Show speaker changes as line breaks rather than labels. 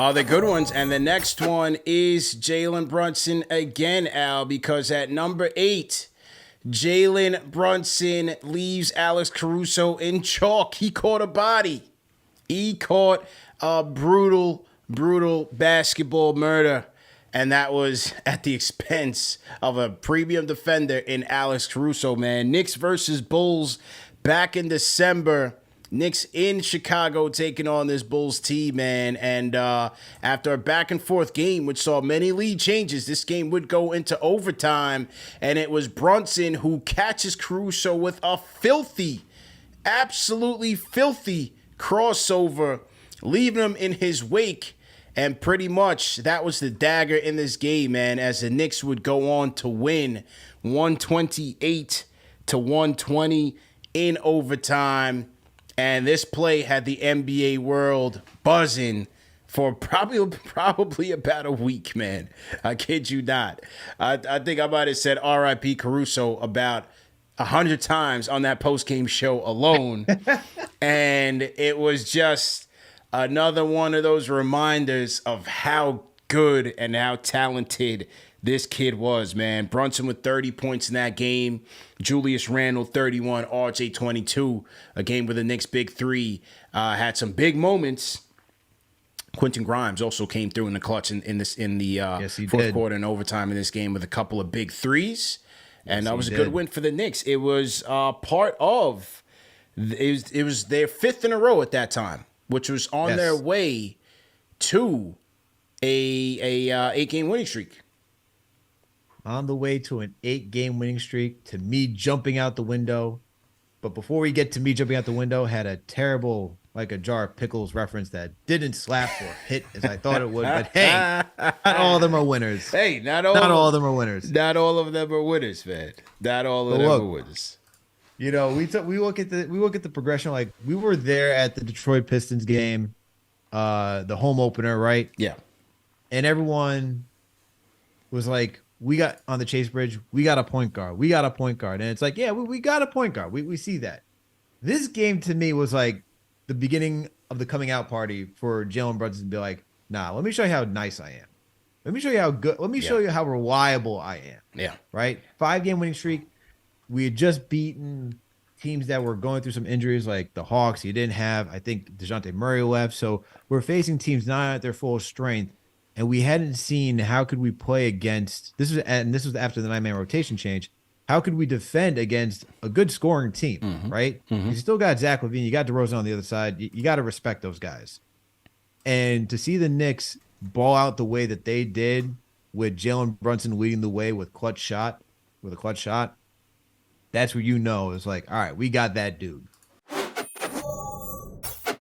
Are the good ones. And the next one is Jalen Brunson again, Al, because at number 8, Jalen Brunson leaves Alex Caruso in chalk. He caught a body. He caught a brutal basketball murder. And that was at the expense of a premium defender in Alex Caruso, man. Knicks versus Bulls back in December. Knicks in Chicago taking on this Bulls team, man. And after a back-and-forth game, which saw many lead changes, this game would go into overtime. And it was Brunson who catches Caruso with a absolutely filthy crossover, leaving him in his wake. And pretty much that was the dagger in this game, man, as the Knicks would go on to win 128-120 in overtime. And this play had the NBA world buzzing for probably about a week, man. I kid you not. I think I might have said R.I.P. Caruso about 100 times on that post-game show alone. And it was just another one of those reminders of how good and how talented this kid was, man. Brunson with 30 points in that game. Julius Randle, 31. RJ, 22. A game with the Knicks' big three. Had some big moments. Quentin Grimes also came through in the clutch in the fourth quarter and overtime in this game with a couple of big threes. And that was a good win for the Knicks. It was part of, it was their 5th in a row at that time, which was on their way to a 8-game winning streak.
On the way to an 8-game winning streak, to me jumping out the window. But before we get to me jumping out the window, had a terrible, like a jar of pickles reference that didn't slap or hit as I thought it would. But hey, not all of them are winners.
Hey, not all of them are winners. Not all of them are winners, man. Not all of them are winners.
You know, we look at the progression. Like, we were there at the Detroit Pistons game, the home opener, right?
Yeah.
And everyone was like, we got on the Chase Bridge, we got a point guard. We got a point guard. And it's like, yeah, we got a point guard. We see that. This game to me was like the beginning of the coming out party for Jalen Brunson to be like, nah, let me show you how nice I am. Let me show you how good. Let me show you how reliable I am.
Yeah.
Right? 5-game winning streak. We had just beaten teams that were going through some injuries like the Hawks. You didn't have, I think, DeJounte Murray left. So we're facing teams not at their full strength. And we hadn't seen how could we play against this was after the 9-man rotation change. How could we defend against a good scoring team, right? You still got Zach LaVine, you got DeRozan on the other side. You got to respect those guys. And to see the Knicks ball out the way that they did with Jalen Brunson leading the way with a clutch shot, that's where you know it's like, all right, we got that dude.